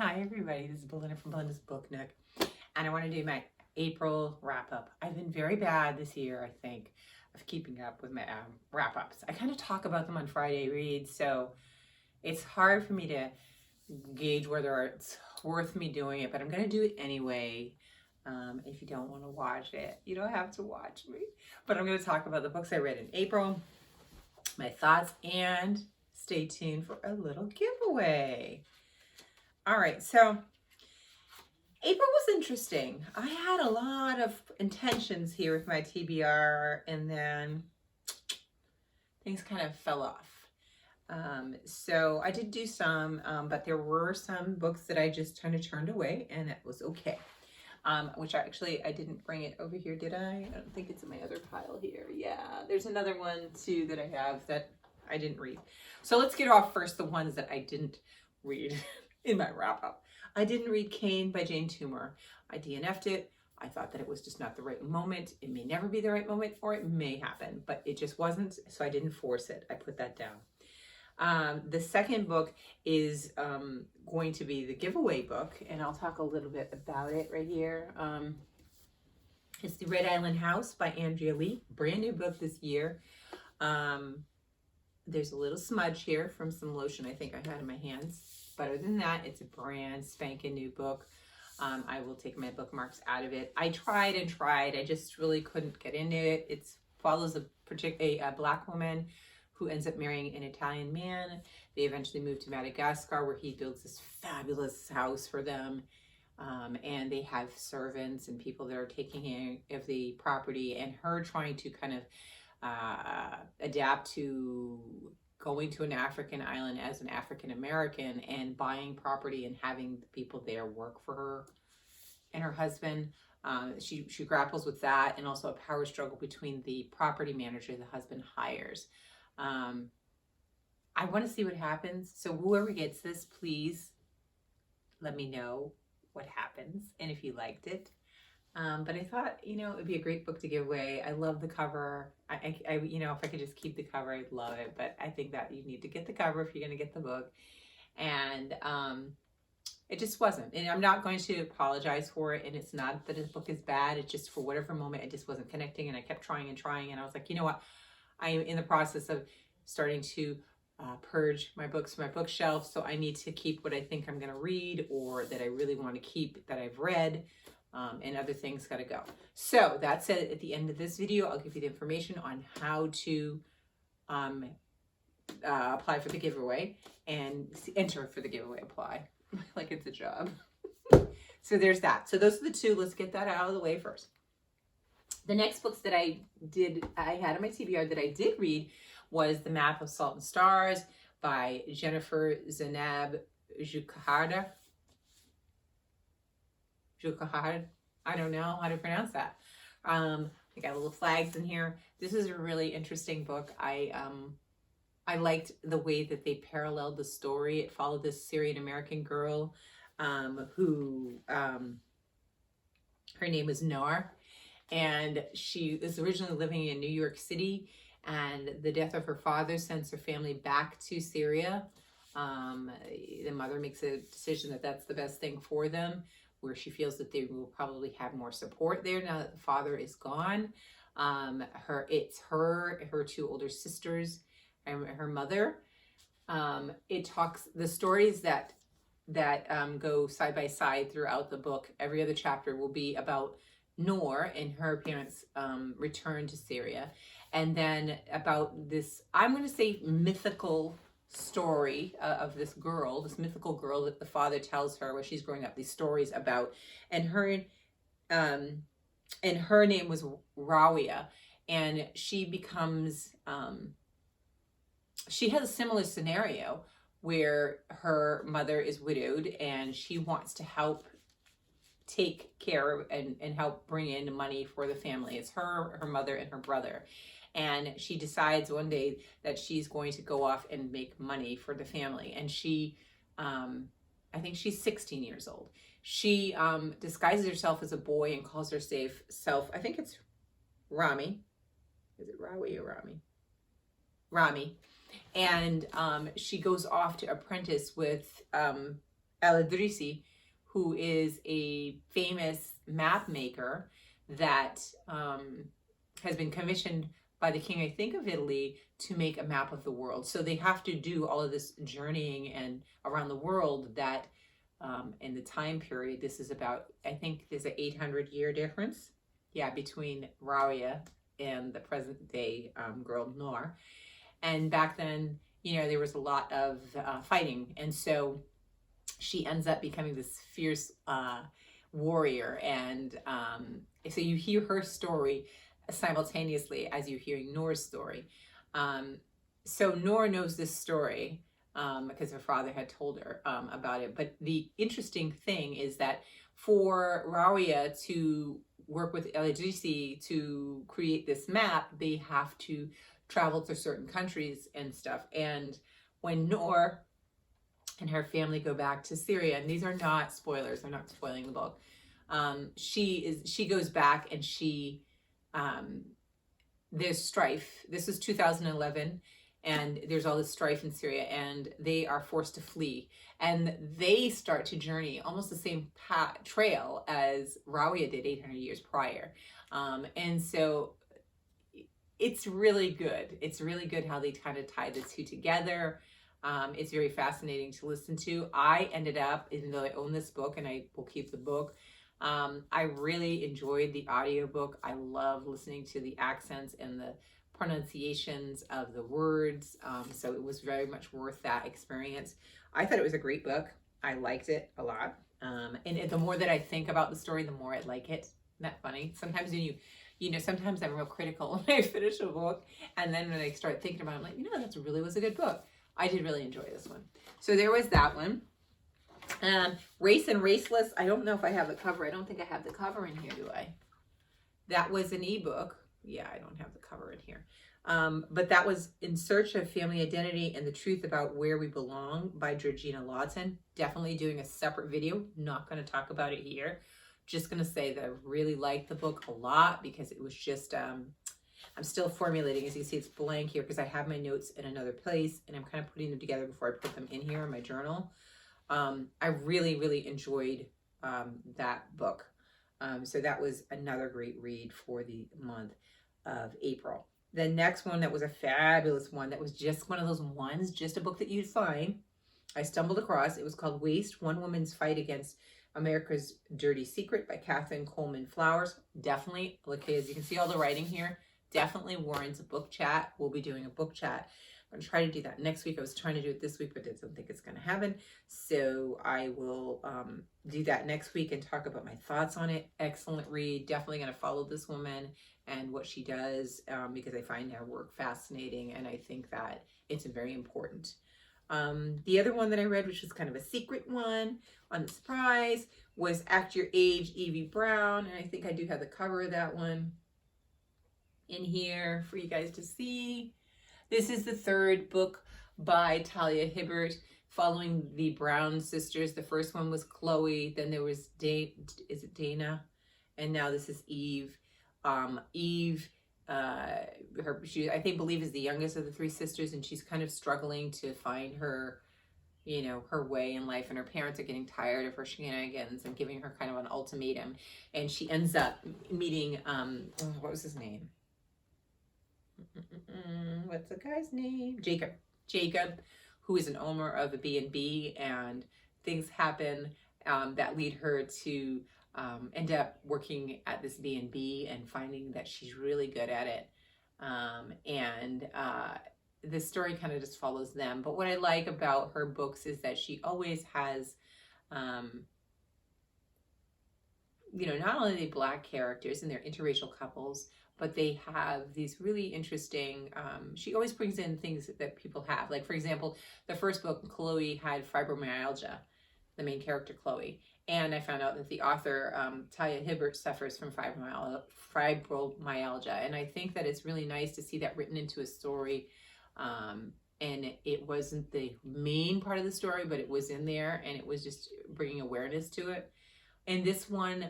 Hi everybody, this is Belinda from Belinda's Book Nook, and I want to do my April wrap-up. I've been very bad this year, I think, of keeping up with my wrap-ups. I kind of talk about them on Friday reads, so it's hard for me to gauge whether it's worth me doing it, but I'm going to do it anyway. If you don't want to watch it, you don't have to watch me. But I'm going to talk about the books I read in April, my thoughts, and stay tuned for a little giveaway. All right, so April was interesting. I had a lot of intentions here with my TBR, and then things kind of fell off. So I did do some, but there were some books that I just kind of turned away, and it was okay. Which I didn't bring it over here, did I? I don't think it's in my other pile here. Yeah, there's another one too that I have that I didn't read. So let's get off first the ones that I didn't read in my wrap-up. I didn't read Cain by Jane Toomer. I DNF'd it. I thought that it was just not the right moment. It may never be the right moment, or it may happen, but it just wasn't, so I didn't force it. I put that down. The second book is going to be the giveaway book, and I'll talk a little bit about it right here. It's The Red Island House by Andrea Lee. Brand new book this year. There's a little smudge here from some lotion I think I had in my hands. But other than that, it's a brand spanking new book. I will take my bookmarks out of it. I tried and tried. I just really couldn't get into it. It follows a Black woman who ends up marrying an Italian man. They eventually move to Madagascar, where he builds this fabulous house for them. And they have servants and people that are taking care of the property, and her trying to kind of adapt to going to an African island as an African American and buying property and having the people there work for her and her husband. She grapples with that, and also a power struggle between the property manager the husband hires. I want to see what happens. So whoever gets this, please let me know what happens and if you liked it. But I thought, it would be a great book to give away. I love the cover. I if I could just keep the cover, I'd love it. But I think that you need to get the cover if you're going to get the book. And it just wasn't. And I'm not going to apologize for it. And it's not that the book is bad. It's just for whatever moment, it just wasn't connecting. And I kept trying and trying. And I was like, you know what? I am in the process of starting to purge my books from my bookshelf. So I need to keep what I think I'm going to read, or that I really want to keep that I've read. And other things got to go. So that's it. At the end of this video, I'll give you the information on how to apply for the giveaway and enter for the giveaway. Apply like it's a job. So there's that. So those are the two. Let's get that out of the way first. The next books that I had on my TBR that I did read was The Map of Salt and Stars by Jennifer Zanab Jucharda. I don't know how to pronounce that. I got little flags in here. This is a really interesting book. I liked the way that they paralleled the story. It followed this Syrian American girl who her name was Noor, and she was originally living in New York City, and the death of her father sends her family back to Syria. The mother makes a decision that that's the best thing for them, where she feels that they will probably have more support there now that the father is gone. It's her two older sisters, and her mother. It talks the stories that go side by side throughout the book. Every other chapter will be about Noor and her parents' return to Syria, and then about this, I'm going to say, mythical story of this mythical girl that the father tells her when she's growing up, these stories about, and her name was Rawia, and she becomes she has a similar scenario where her mother is widowed, and she wants to help take care of and help bring in money for the family. It's her mother, and her brother. And she decides one day that she's going to go off and make money for the family. And she, I think she's 16 years old. She disguises herself as a boy and calls herself, I think it's Rami. Is it Rawi or Rami? Rami. And she goes off to apprentice with El-Idrisi, who is a famous map maker that has been commissioned by the king, I think, of Italy to make a map of the world. So they have to do all of this journeying and around the world that in the time period, this is about, I think there's an 800-year difference, yeah, between Rauya and the present day girl Noor. And back then, there was a lot of fighting. And so she ends up becoming this fierce warrior. And so you hear her story simultaneously as you're hearing Noor's story. So Noor knows this story because her father had told her about it. But the interesting thing is that for Rauya to work with El-Idrisi to create this map, they have to travel to certain countries and stuff. And when Noor and her family go back to Syria, and these are not spoilers, I'm not spoiling the book, she goes back and there's strife. This is 2011, and there's all this strife in Syria, and they are forced to flee. And they start to journey almost the same trail as Rauya did 800 years prior. And so it's really good. It's really good how they kind of tie the two together. It's very fascinating to listen to. I ended up, even though I own this book and I will keep the book, I really enjoyed the audiobook. I love listening to the accents and the pronunciations of the words. So it was very much worth that experience. I thought it was a great book. I liked it a lot. And the more that I think about the story, the more I like it. Isn't that funny? Sometimes when sometimes I'm real critical when I finish a book, and then when I start thinking about it, I'm like, that really was a good book. I did really enjoy this one. So there was that one. Race and Raceless. I don't know if I have the cover. I don't think I have the cover in here, do I? That was an ebook. Yeah, I don't have the cover in here. But that was In Search of Family Identity and the Truth About Where We Belong by Georgina Lawton. Definitely doing a separate video. Not going to talk about it here. Just going to say that I really liked the book a lot because it was just, I'm still formulating. As you see, it's blank here because I have my notes in another place and I'm kind of putting them together before I put them in here in my journal. I really, really enjoyed that book. So that was another great read for the month of April. The next one that was a fabulous one, that was just one of those ones, just a book that you'd find. I stumbled across. It was called Waste, One Woman's Fight Against America's Dirty Secret by Kathleen Coleman Flowers. Definitely, okay, as you can see all the writing here, definitely warrants a book chat. We'll be doing a book chat. I'm going to try to do that next week. I was trying to do it this week, but I don't think it's going to happen. So I will do that next week and talk about my thoughts on it. Excellent read. Definitely going to follow this woman and what she does because I find her work fascinating and I think that it's very important. The other one that I read, which was kind of a secret one on the surprise, was Act Your Age, Evie Brown. And I think I do have the cover of that one in here for you guys to see. This is the third book by Talia Hibbert following the Brown sisters. The first one was Chloe, then there was Dana, and now this is Eve. Eve, she I believe is the youngest of the three sisters, and she's kind of struggling to find her, her way in life, and her parents are getting tired of her shenanigans and giving her kind of an ultimatum, and she ends up meeting what was his name? What's the guy's name? Jacob, who is an owner of a B&B, and things happen that lead her to end up working at this B&B and finding that she's really good at it. The story kind of just follows them. But what I like about her books is that she always has, not only the Black characters and they're interracial couples, but they have these really interesting, she always brings in things that people have. Like, for example, the first book, Chloe had fibromyalgia, the main character, Chloe. And I found out that the author, Talia Hibbert, suffers from fibromyalgia. And I think that it's really nice to see that written into a story. And it wasn't the main part of the story, but it was in there, and it was just bringing awareness to it. And this one,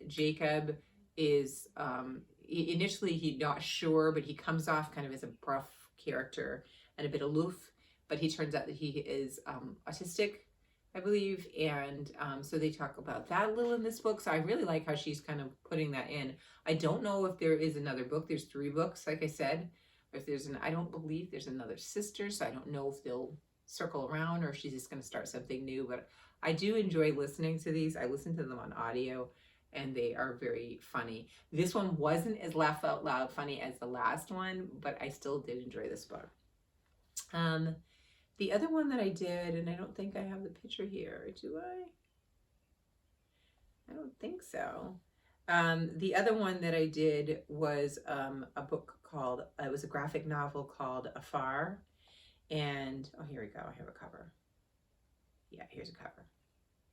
Jacob is, initially he's not sure, but he comes off kind of as a gruff character and a bit aloof, but he turns out that he is autistic, I believe. And so they talk about that a little in this book. So I really like how she's kind of putting that in. I don't know if there is another book. There's 3 books, like I said. If there's I don't believe there's another sister, so I don't know if they'll circle around or if she's just going to start something new. But I do enjoy listening to these. I listen to them on audio, and they are very funny. This one wasn't as laugh out loud funny as the last one, but I still did enjoy this book. The other one that I did, and I don't think I have the picture here, do I? I don't think so. The other one that I did was a book called, it was a graphic novel called Afar. And, oh, here we go. I have a cover. Yeah, here's a cover.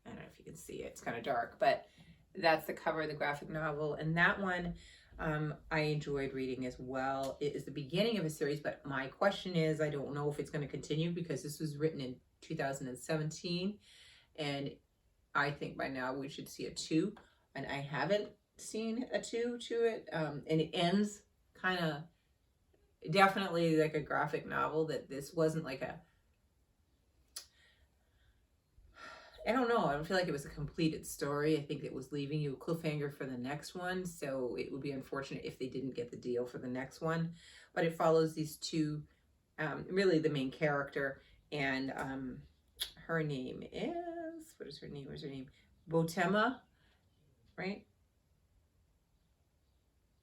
I don't know if you can see it. It's kind of dark, but that's the cover of the graphic novel. And that one I enjoyed reading as well. It is the beginning of a series, but my question is, I don't know if it's going to continue because this was written in 2017. And I think by now we should see a 2. And I haven't seen a 2 to it. And it ends kind of definitely like a graphic novel, that this wasn't like a, I don't know, I don't feel like it was a completed story. I think it was leaving you a cliffhanger for the next one, so it would be unfortunate if they didn't get the deal for the next one. But it follows these 2, really the main character, and her name is, what is her name? What's her name? Botema, right?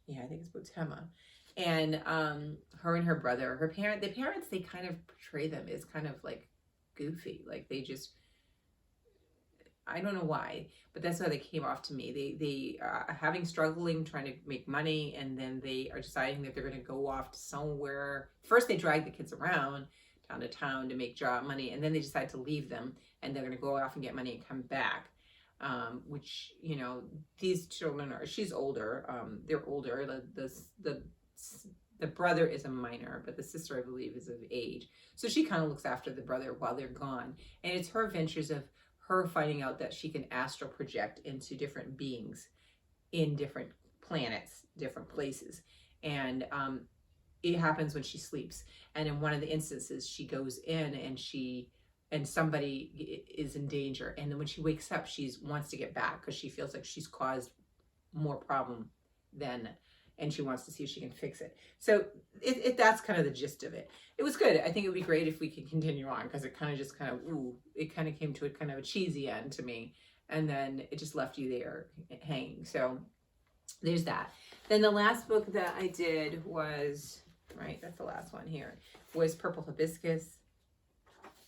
Yeah, I think it's Botema. And her and her brother, the parents, they kind of portray them as kind of like goofy. Like they just, I don't know why, but that's how they came off to me. They are struggling, trying to make money, and then they are deciding that they're going to go off to somewhere. First, they drag the kids around town to town to make job money, and then they decide to leave them, and they're going to go off and get money and come back. Which, you know, these children are, she's older, they're older, the brother is a minor, but the sister, I believe, is of age. So she kind of looks after the brother while they're gone. And it's her adventures of her finding out that she can astral project into different beings in different planets, different places. And it happens when she sleeps. And in one of the instances, she goes in and somebody is in danger. And then when she wakes up, she wants to get back because she feels like she's caused more problem than, and she wants to see if she can fix it. So that's kind of the gist of it. It was good. I think it would be great if we could continue on, because it kind of just it kind of came to a kind of a cheesy end to me. And then it just left you there hanging. So there's that. Then the last book that I did was, right, that's the last one here, was Purple Hibiscus.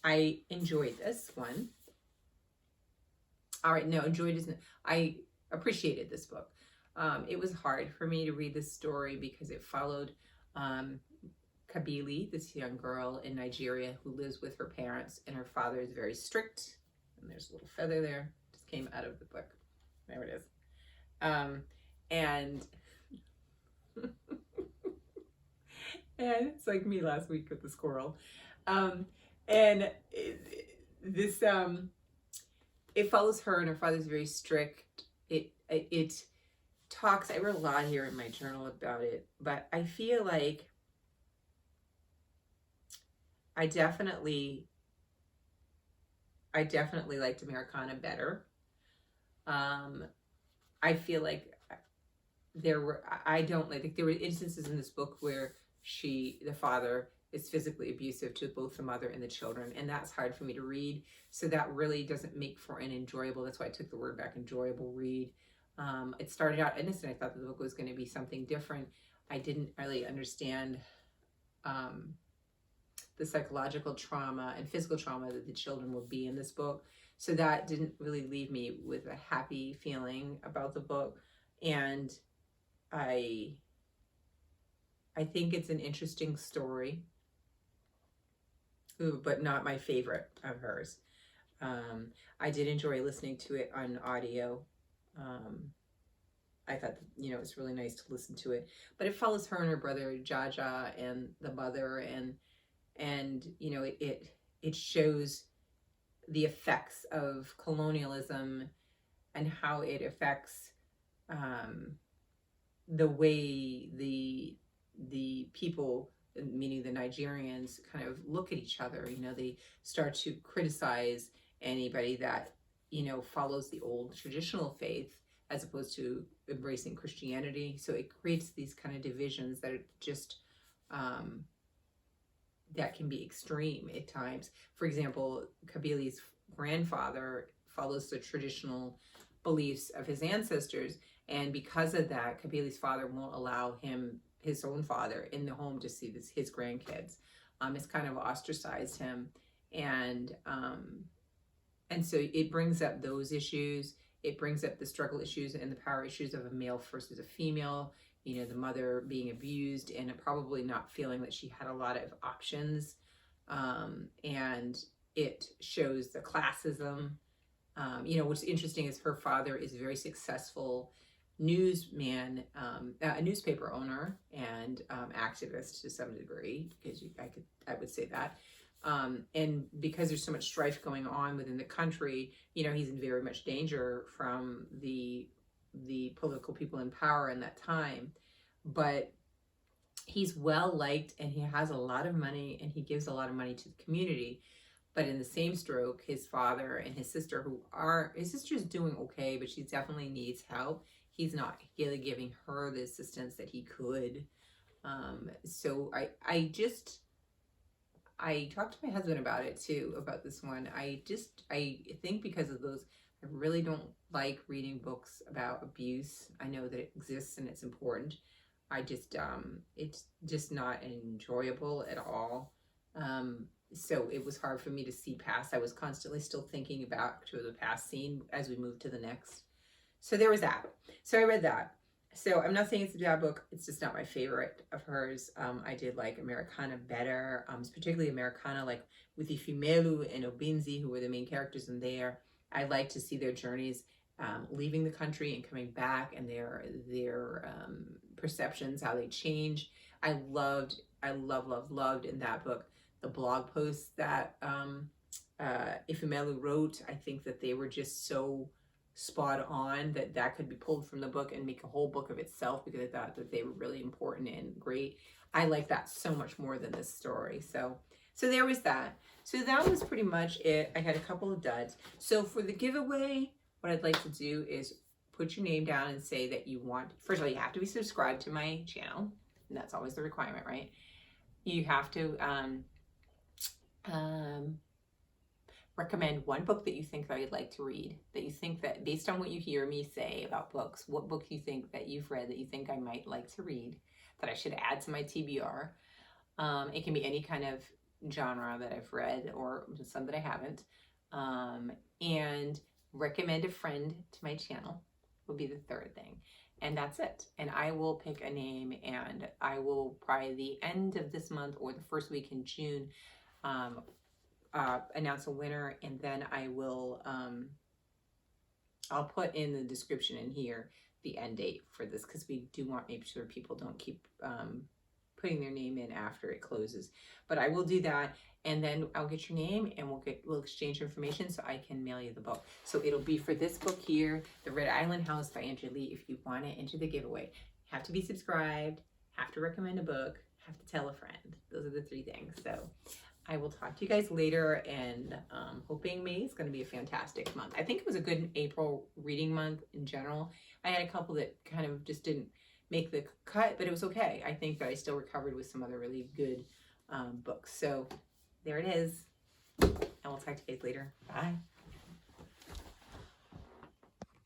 I enjoyed this one. All right, no, enjoyed isn't, I appreciated this book. It was hard for me to read this story because it followed Kabili, this young girl in Nigeria who lives with her parents, and her father is very strict. And there's a little feather there, just came out of the book. There it is. And and it's like me last week with the squirrel. And this it follows her, and her father's very strict. It talks, I wrote a lot here in my journal about it, but I feel like I definitely liked Americana better. I feel like there were instances in this book where the father is physically abusive to both the mother and the children, and that's hard for me to read. So that really doesn't make for an enjoyable, that's why I took the word back, enjoyable read. It started out innocent. I thought the book was going to be something different. I didn't really understand the psychological trauma and physical trauma that the children would be in this book. So that didn't really leave me with a happy feeling about the book. And I think it's an interesting story, but not my favorite of hers. I did enjoy listening to it on audio. I thought, it's really nice to listen to it, but it follows her and her brother Jaja and the mother, and it shows the effects of colonialism and how it affects the way the people, meaning the Nigerians, kind of look at each other. They start to criticize anybody that, you know, follows the old traditional faith as opposed to embracing Christianity. So it creates these kind of divisions that are just that can be extreme at times. For example, Kabili's grandfather follows the traditional beliefs of his ancestors, and because of that, Kabili's father won't allow him, his own father, in the home to see his grandkids. It's kind of ostracized him, and so it brings up those issues. It brings up the struggle issues and the power issues of a male versus a female. You know, the mother being abused and probably not feeling that she had a lot of options. And it shows the classism. You know, what's interesting is her father is a very successful newsman, a newspaper owner and activist to some degree, because I would say that. And because there's so much strife going on within the country, you know, he's in very much danger from the political people in power in that time. But he's well liked and he has a lot of money and he gives a lot of money to the community. But in the same stroke, his father and his sister, his sister's doing okay, but she definitely needs help. He's not really giving her the assistance that he could. So I talked to my husband about it too, about this one. I think because of those, I really don't like reading books about abuse. I know that it exists and it's important. It's just not enjoyable at all. So it was hard for me to see past. I was constantly still thinking about to the past scene as we moved to the next. So there was that. So I read that. So I'm not saying it's a bad book. It's just not my favorite of hers. I did like Americana better, particularly Americana, like with Ifemelu and Obinzi, who were the main characters in there. I like to see their journeys, leaving the country and coming back, and their perceptions, how they change. I loved in that book the blog posts that Ifemelu wrote. I think that they were just so spot on that could be pulled from the book and make a whole book of itself, because I thought that they were really important and great. I like that so much more than this story. So there was that. So that was pretty much it. I had a couple of duds. So for the giveaway, what I'd like to do is put your name down and say that you want, first of all, you have to be subscribed to my channel. And that's always the requirement, right? You have to recommend one book that you think that I'd like to read, that you think that based on what you hear me say about books, what book you think that you've read that you think I might like to read, that I should add to my TBR. It can be any kind of genre that I've read or some that I haven't. And recommend a friend to my channel would be the third thing. And that's it. And I will pick a name, and I will probably the end of this month or the first week in June announce a winner, and then I will I'll put in the description in here the end date for this, because we do want to make sure people don't keep putting their name in after it closes. But I will do that, and then I'll get your name and we'll exchange information so I can mail you the book. So it'll be for this book here, The Red Island House by Andrea Lee. If you want to enter the giveaway, have to be subscribed, have to recommend a book, have to tell a friend. Those are the three things. So I will talk to you guys later, and hoping May is going to be a fantastic month. I think it was a good April reading month in general. I had a couple that kind of just didn't make the cut, but it was okay. I think that I still recovered with some other really good books. So there it is, and we'll talk to you guys later. Bye.